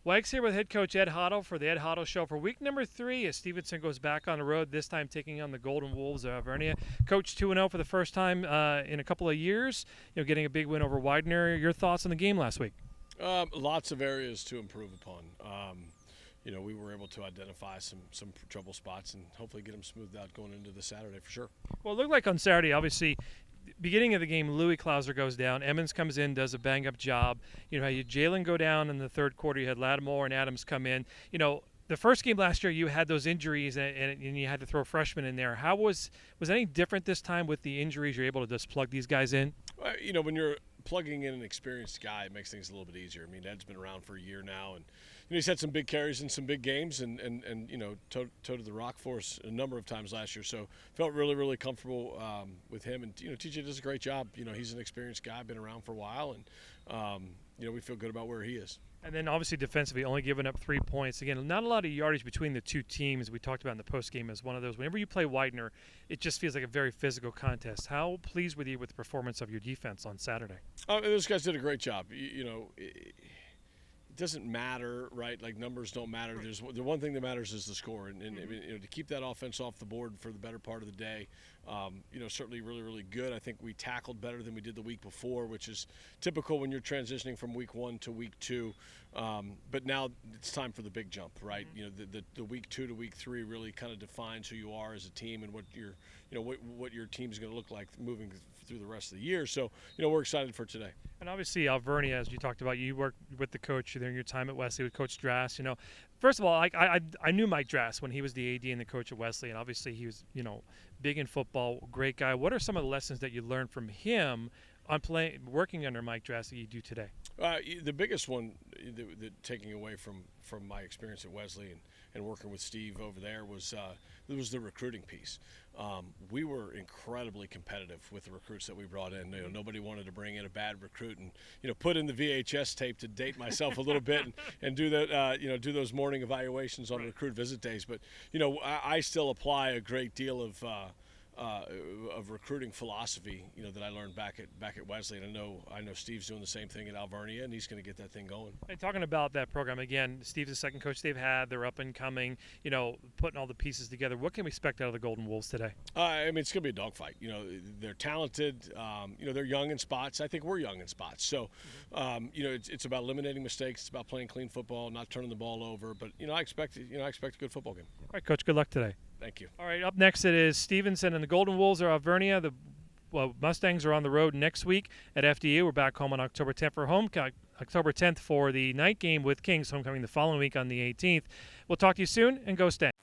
Wags here with head coach Ed Hottle for the Ed Hottle Show for week number 3 as Stevenson goes back on the road, this time taking on the Golden Wolves of Alvernia. Coach 2-0 for the first time in a couple of years, getting a big win over Wagner. Your thoughts on the game last week? Lots of areas to improve upon. We were able to identify some trouble spots and hopefully get them smoothed out going into the Saturday for sure. Well, it looked like on Saturday, obviously, beginning of the game, Louis Klauser goes down. Emmons comes in, does a bang-up job. You had Jalen go down in the third quarter. You had Lattimore and Adams come in. The first game last year, you had those injuries, and you had to throw freshmen in there. How was any different this time with the injuries? You're able to just plug these guys in? When you're plugging in an experienced guy, it makes things a little bit easier. I mean, Ed's been around for a year now, and he's had some big carries in some big games, and toted the rock for us a number of times last year. So felt really, really comfortable with him. And TJ does a great job. He's an experienced guy, been around for a while, and we feel good about where he is. And then obviously defensively, only giving up 3 points. Again, not a lot of yardage between the two teams. We talked about in the postgame as one of those. Whenever you play Widener, it just feels like a very physical contest. How pleased were you with the performance of your defense on Saturday? Those guys did a great job. It doesn't matter, right? Like, numbers don't matter. The one thing that matters is the score, and to keep that offense off the board for the better part of the day, certainly really, really good. I think we tackled better than we did the week before, which is typical when you're transitioning from week 1 to week 2. But now it's time for the big jump, right? The week 2 to week 3 really kind of defines who you are as a team and what your team's going to look like moving through the rest of the year. So, we're excited for today. And obviously, Alvernia, as you talked about, you worked with the coach during your time at Wesley with Coach Drass. First of all, I knew Mike Drass when he was the AD and the coach at Wesley, and obviously he was, big in football, great guy. What are some of the lessons that you learned from him on working under Mike Drass that you do today? The biggest one, taking away from my experience at Wesley and working with Steve over there was the recruiting piece. We were incredibly competitive with the recruits that we brought in. Nobody wanted to bring in a bad recruit and put in the VHS tape to date myself a little bit and do that. Do those morning evaluations on recruit visit days. But I still apply a great deal of recruiting philosophy, that I learned back at Wesley, and I know Steve's doing the same thing at Alvernia, and he's going to get that thing going. And talking about that program again, Steve's the second coach they've had. They're up and coming. Putting all the pieces together. What can we expect out of the Golden Wolves today? It's going to be a dogfight. They're talented. They're young in spots. I think we're young in spots. So, it's about eliminating mistakes. It's about playing clean football, not turning the ball over. But I expect a good football game. All right, Coach. Good luck today. Thank you. All right, up next it is Stevenson and the Golden Wolves are Alvernia. The Mustangs are on the road next week at FDU. We're back home on October 10th October 10th for the night game with Kings, homecoming the following week on the 18th. We'll talk to you soon, and go Stangs.